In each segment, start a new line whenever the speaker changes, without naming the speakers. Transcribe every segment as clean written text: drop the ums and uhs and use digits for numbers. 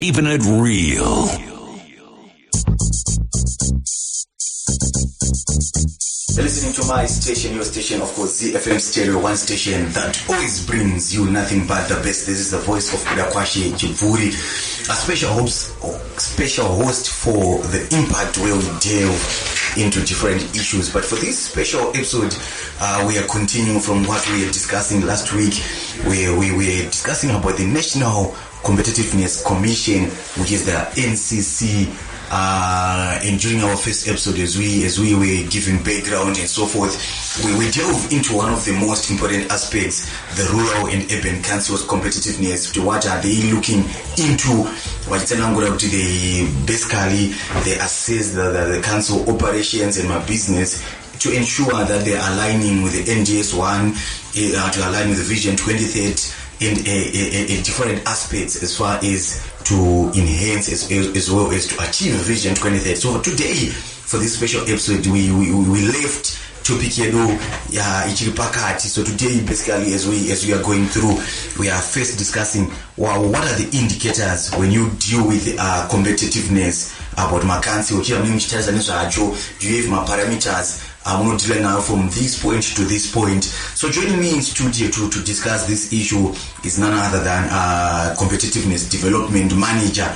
Keeping it real.
You're listening to my station, your station, of course, ZFM Stereo, one station that always brings you nothing but the best. This is the voice of Kudakwashi Chiburi, a special host for the impact where we delve into different issues. But for this special episode, we are continuing from what we were discussing last week. We were discussing about the National Competitiveness Commission, which is the NCC. And during our first episode, as we were giving background and so forth, we delve into one of the most important aspects, the rural and urban councils' competitiveness. What are they looking into? They assess the council operations and my business to ensure that they are aligning with the NGS1, to align with the Vision 2030 in different aspects as far as to enhance as well as to achieve Vision 2030. So today, for this special episode, we left topic Ichiripakati. So today, basically, as we are going through, we are first discussing what are the indicators when you deal with competitiveness about my council. Do you have my parameters? I'm not dealing now from this point to this point. So joining me in studio to discuss this issue is none other than Competitiveness Development Manager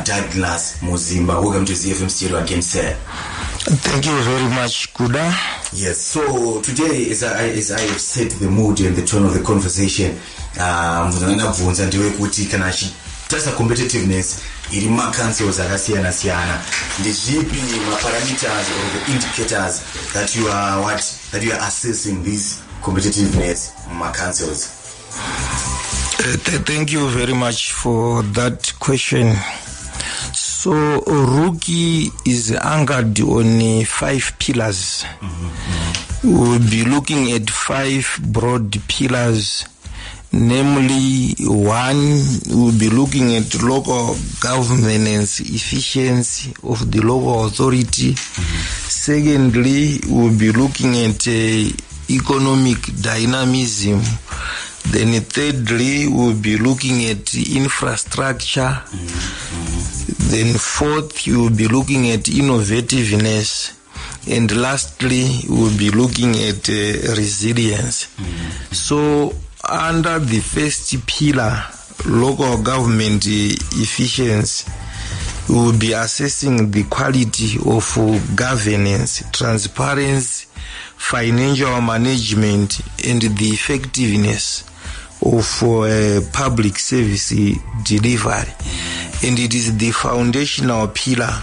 Douglas Muzimba. Welcome to ZFM Stereo again, sir.
Thank you very much, Kuda.
Yes, so today, as I have set the mood and the tone of the conversation, just a competitiveness in my councils akasiyana the GP parameters or the indicators that you are assessing this competitiveness in my councils.
Thank you very much for that question. So Rucci is anchored on 5 pillars. We'll be looking at 5 broad pillars. Namely, 1, we'll be looking at local governance efficiency of the local authority. Secondly, we'll be looking at economic dynamism. Then thirdly, we'll be looking at infrastructure. Then fourth, we'll be looking at innovativeness. And lastly, we'll be looking at resilience. So under the first pillar, local government efficiency, we will be assessing the quality of governance, transparency, financial management, and the effectiveness of public service delivery. And it is the foundational pillar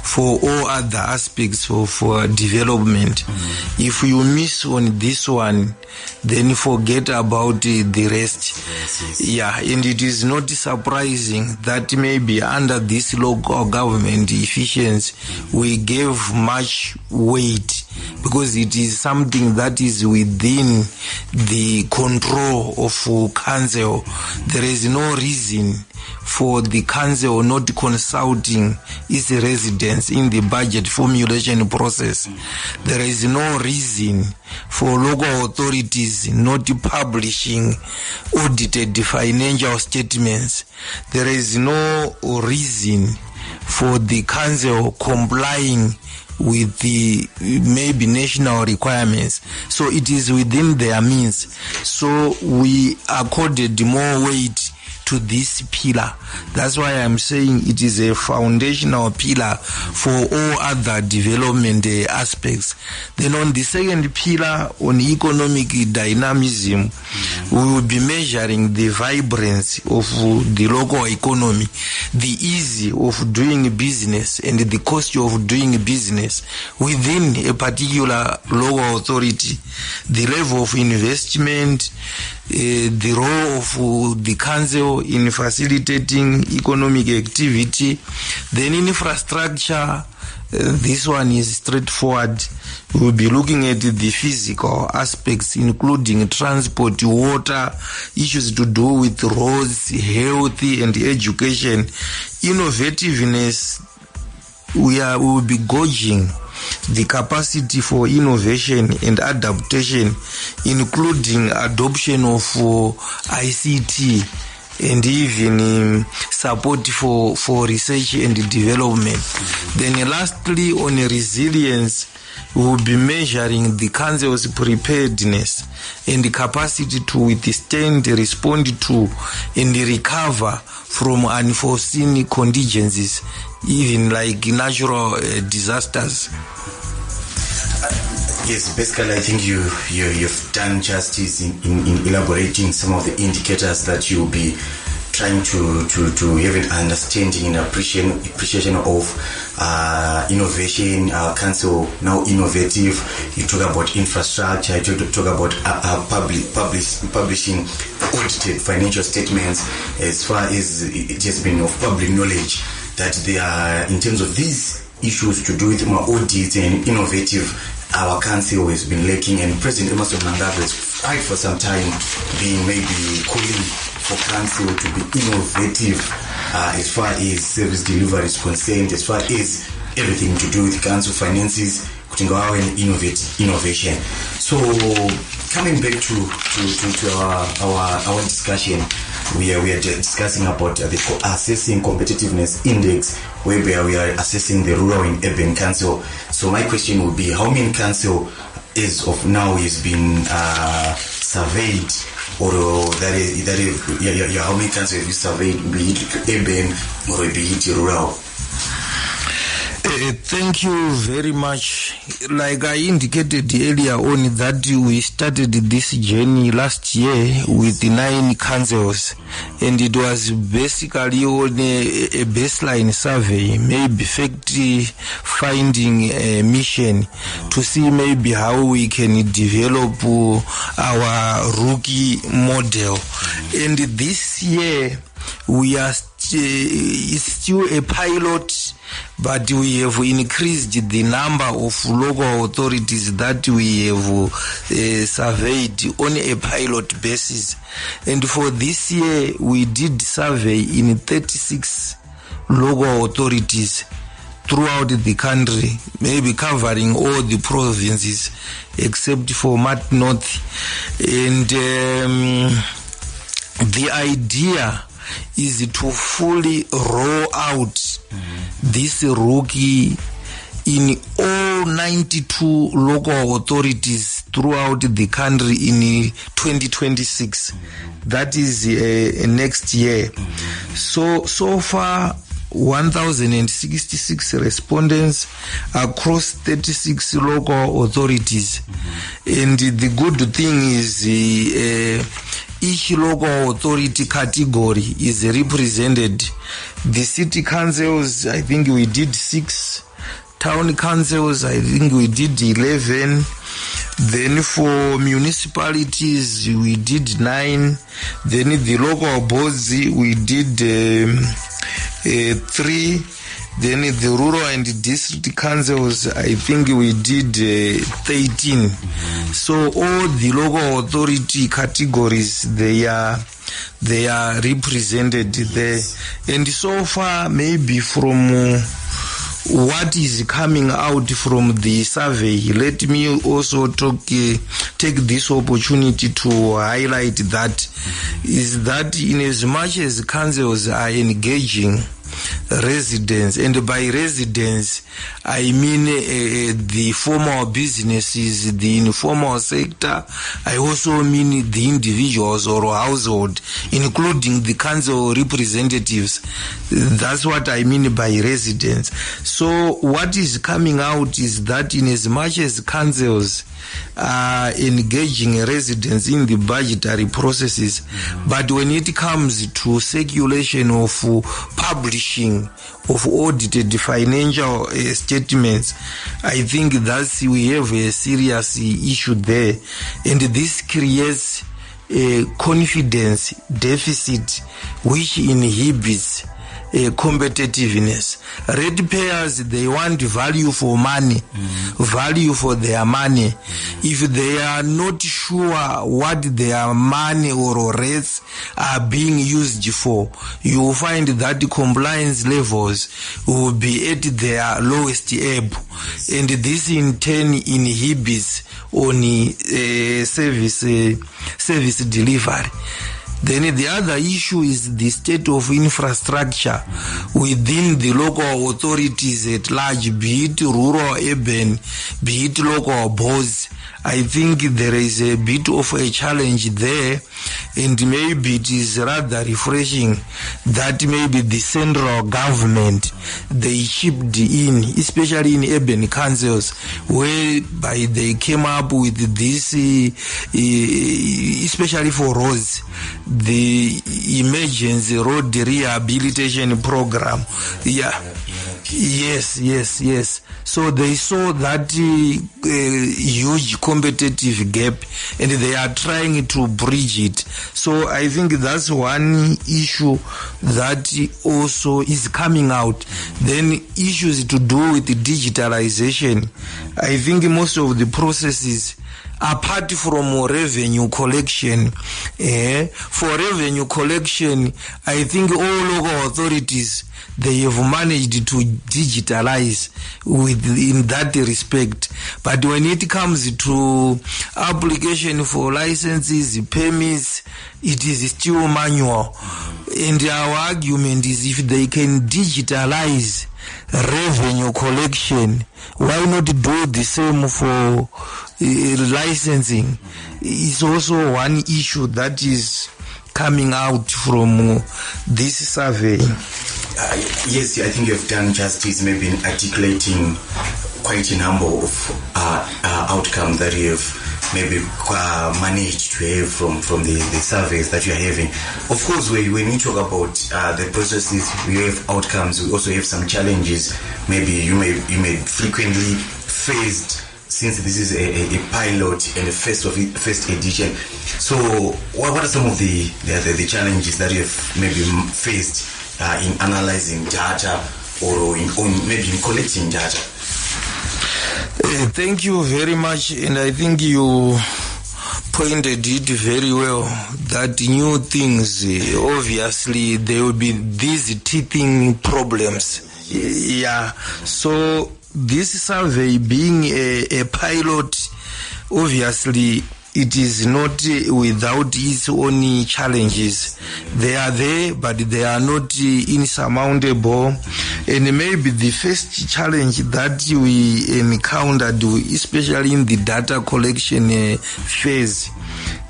for all other aspects of development. If you miss on this one, then forget about the rest.
Yes.
Yeah, and it is not surprising that maybe under this local government efficiency, we gave much weight because it is something that is within the control of council. There is no reason for the council not consulting its residents in the budget formulation process. There is no reason for local authorities not publishing audited financial statements. There is no reason for the council complying with the maybe national requirements. So it is within their means. So we accorded more weight to this pillar. That's why I'm saying it is a foundational pillar for all other development aspects. Then on the second pillar, on economic dynamism, we will be measuring the vibrancy of the local economy, the ease of doing business and the cost of doing business within a particular local authority, the level of investment, the role of the council in facilitating economic activity. Then infrastructure, this one is straightforward. We'll be looking at the physical aspects, including transport, water, issues to do with roads, health, and education. Innovativeness, we will be gauging the capacity for innovation and adaptation, including adoption of ICT and even support for research and development. Then lastly, on resilience, we will be measuring the council's preparedness and the capacity to withstand, respond to, and recover from unforeseen contingencies, even like natural disasters.
Yes, basically I think you've done justice in elaborating some of the indicators that you'll be trying to have an understanding and appreciation of innovation. Council now innovative. You talk about infrastructure. You talk about publishing audited financial statements. As far as it has been of public knowledge that they are, in terms of these issues to do with more audits and innovative, our council has been lacking, and President Emerson Mnangagwa has tried for some time, being maybe calling for council to be innovative as far as service delivery is concerned, as far as everything to do with council finances, kutingawa and innovation. So coming back to our discussion, we are discussing about the assessing competitiveness index, where we are assessing the rural and urban council. So my question would be, how many council as of now has been surveyed, or how many council have you surveyed, be it urban or be it rural?
Thank you very much. Like I indicated earlier on, that we started this journey last year with 9 councils, and it was basically on a baseline survey, maybe fact-finding mission to see maybe how we can develop our Rucci model. And this year we are it's still a pilot, but we have increased the number of local authorities that we have surveyed on a pilot basis. And for this year, we did survey in 36 local authorities throughout the country, maybe covering all the provinces except for Mat North. And the idea is to fully roll out this Rucci in all 92 local authorities throughout the country in 2026. That is next year. So far, 1,066 respondents across 36 local authorities. And the good thing is each local authority category is represented. The city councils, I think we did 6. Town councils, I think we did 11. Then for municipalities, we did 9. Then the local boards, we did 3. Then the rural and district councils, I think we did 13. So all the local authority categories, they are represented there. And so far, maybe from what is coming out from the survey, let me also take this opportunity to highlight that, is that in as much as councils are engaging residents, and by residents I mean the formal businesses, the informal sector, I also mean the individuals or household, including the council representatives. That's what I mean by residents. So what is coming out is that in as much as councils are engaging residents in the budgetary processes, but when it comes to circulation of publishing of audited financial statements, I think that we have a serious issue there, and this creates a confidence deficit which inhibits competitiveness. Ratepayers, they want value for money, value for their money. If they are not sure what their money or rates are being used for, you will find that the compliance levels will be at their lowest ebb, and this in turn inhibits on service delivery. Then the other issue is the state of infrastructure within the local authorities at large, be it rural, urban, be it local boards. I think there is a bit of a challenge there, and maybe it is rather refreshing that maybe the central government, they chipped in, especially in urban councils, whereby they came up with this, especially for roads, the emergency road rehabilitation program. Yeah. Yes. So they saw that huge competitive gap, and they are trying to bridge it. So I think that's one issue that also is coming out. Then issues to do with digitalization. I think most of the processes, apart from revenue collection, for revenue collection, I think all local authorities, they have managed to digitalize in that respect. But when it comes to application for licenses, permits, it is still manual. And our argument is, if they can digitalize revenue collection, why not do the same for licensing? It's also one issue that is coming out from this survey.
Yes, I think you have done justice maybe in articulating quite a number of outcomes that you have maybe managed to have from the surveys that you are having. Of course, when you talk about the processes, we have outcomes, we also have some challenges. Maybe you may frequently faced, since this is a pilot and a first edition. So what are some of the challenges that you have maybe faced in analyzing data or maybe in collecting data?
Thank you very much, and I think you pointed it very well, that new things, obviously there will be these teething problems. Yeah, so this survey being a pilot, obviously it is not without its own challenges. They are there, but they are not insurmountable. And maybe the first challenge that we encountered, especially in the data collection phase,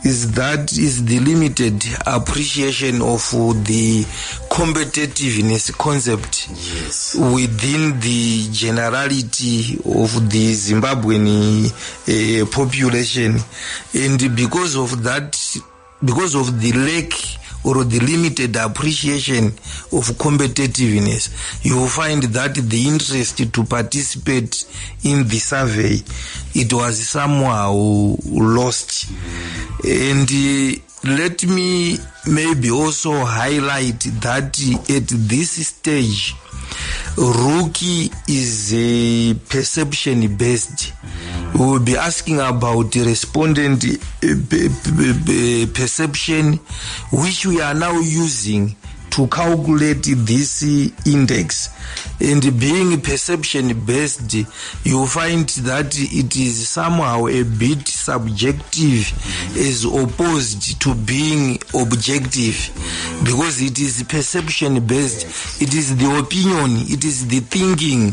is the limited appreciation of the competitiveness concept within the generality of the Zimbabwean population. And because of that, because of the lack or the limited appreciation of competitiveness, you will find that the interest to participate in the survey, it was somehow lost. And let me maybe also highlight that at this stage, Rucci is a perception-based. We will be asking about respondent perception, which we are now using to calculate this index. And being perception-based, you find that it is somehow a bit subjective as opposed to being objective, because it is perception-based. It is the opinion, it is the thinking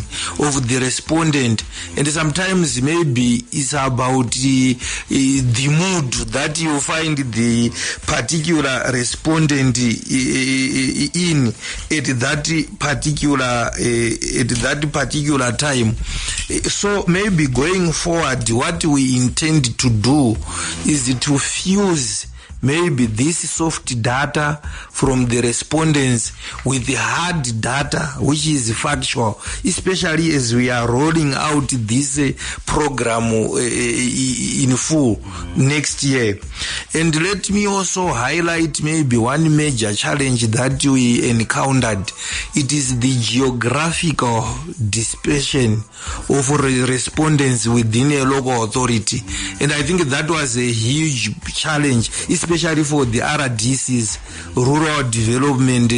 of the respondent, and sometimes maybe it's about the mood that you find the particular respondent in at that particular time. So maybe going forward, what we intend to do is to fuse maybe this soft data from the respondents with the hard data, which is factual, especially as we are rolling out this program in full next year. And let me also highlight maybe one major challenge that we encountered. It is the geographical dispersion of respondents within a local authority. And I think that was a huge challenge, especially especially for the RDCs, rural development,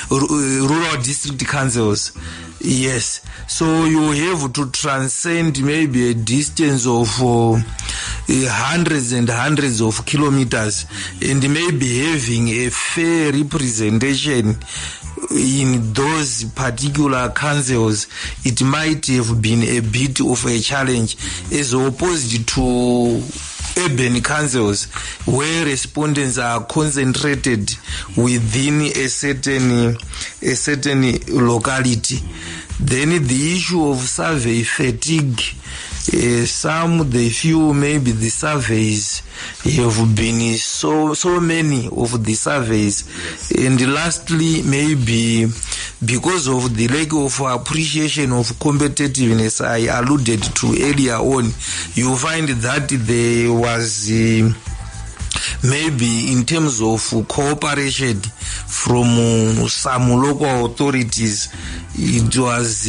rural district councils. Yes, so you have to transcend maybe a distance of hundreds and hundreds of kilometers, and maybe having a fair representation in those particular councils. It might have been a bit of a challenge, as opposed to urban councils where respondents are concentrated within a certain locality. Then the issue of survey fatigue, they feel maybe the surveys have been so many of the surveys. And lastly, maybe because of the lack of appreciation of competitiveness I alluded to earlier on, you find that there was maybe in terms of cooperation from some local authorities, it was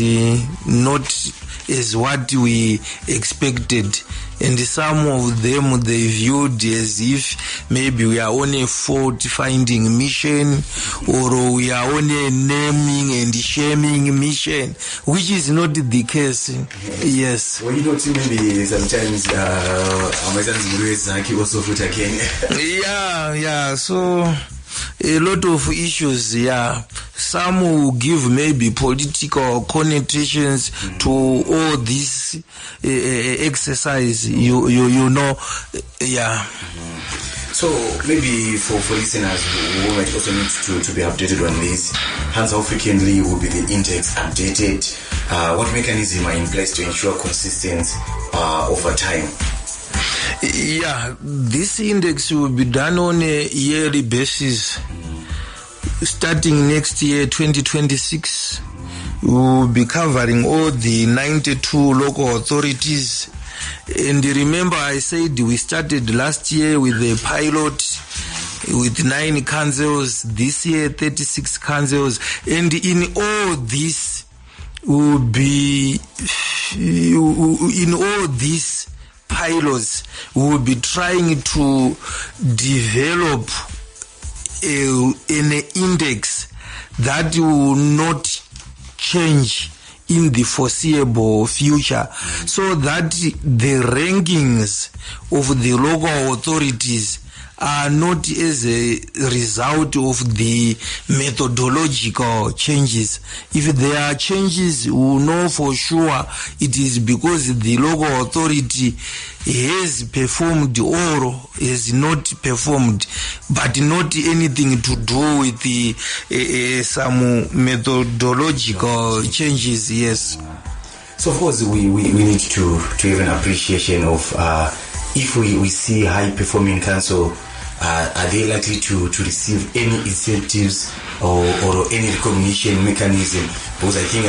not as what we expected, and some of them they viewed as if maybe we are on a fault finding mission, or we are on a naming and shaming mission, which is not the case. Yes.
Well, you know, maybe sometimes also foot again.
Yeah. So a lot of issues, some will give maybe political connotations to all this exercise, you know.
So maybe for listeners who might also need to be updated on this, how frequently will be the index updated? What mechanism are in place to ensure consistency over time?
This index will be done on a yearly basis. Starting next year, 2026, we'll be covering all the 92 local authorities. And remember, I said we started last year with a pilot with 9 councils, this year 36 councils, and in all this will be, in all these pilots, we will be trying to develop an index that will not change in the foreseeable future, so that the rankings of the local authorities are not as a result of the methodological changes. If there are changes, we will know for sure it is because the local authority has performed or has not performed, but not anything to do with the some methodological changes. Yes.
So of course we need to have an appreciation of if we see high performing council, are they likely to receive any incentives or any recognition mechanism? Because I think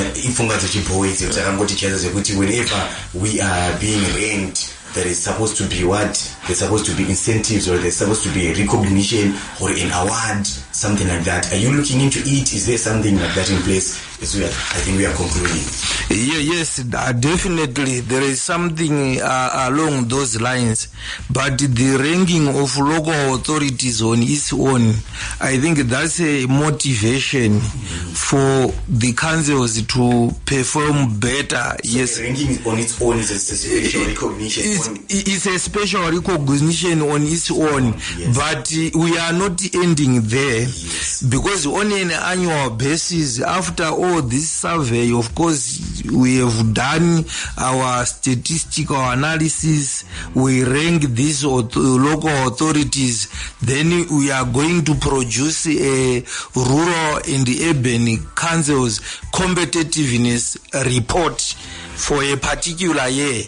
whenever we are being ranked, there is supposed to be there's supposed to be incentives, or there's supposed to be a recognition or an award, something like that. Are you looking into it? Is there something like that in place? I think we are concluding.
Yes, definitely there is something along those lines, but the ranking of local authorities on its own, I think that's a motivation for the councils to perform better.
So yes, the ranking on its own is a special recognition.
It's a special recognition on its own, yes. But we are not ending there, yes. Because on an annual basis, after all this survey, of course, we have done our statistical analysis, we rank these local authorities, then we are going to produce a rural and urban councils competitiveness report for a particular year,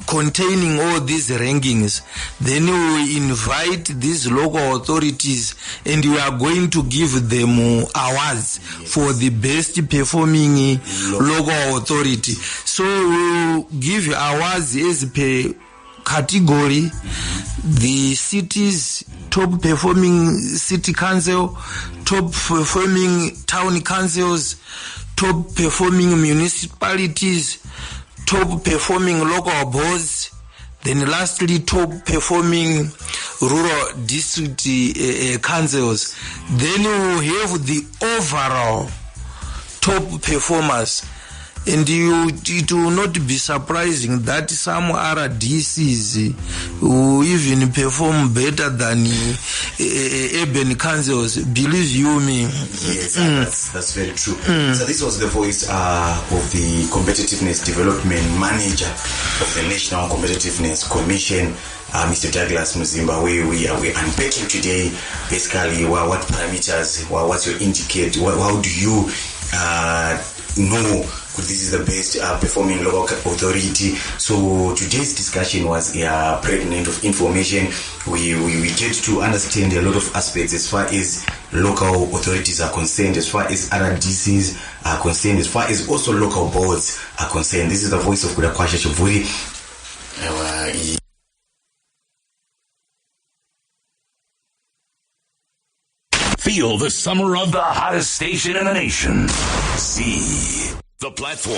containing all these rankings. Then we invite these local authorities and we are going to give them awards for the best performing local authority. So we'll give awards as per category. The cities, top performing city council, top performing town councils, top performing municipalities, top performing local boards, then lastly top performing rural district councils, then you have the overall top performers. And it will not be surprising that some RDCs who even perform better than urban councils. Believe you me.
Yes, that's very true. So this was the voice of the Competitiveness Development Manager of the National Competitiveness Commission, Mr. Douglas Muzimba. We're unpacking today basically what parameters, what's your indicate, how do you know this is the best performing local authority. So today's discussion was pregnant of information. We get to understand a lot of aspects as far as local authorities are concerned, as far as RDCs are concerned, as far as also local boards are concerned. This is the voice of Kudakwasha Chavuri.
Feel the summer of the hottest station in the nation. See the platform.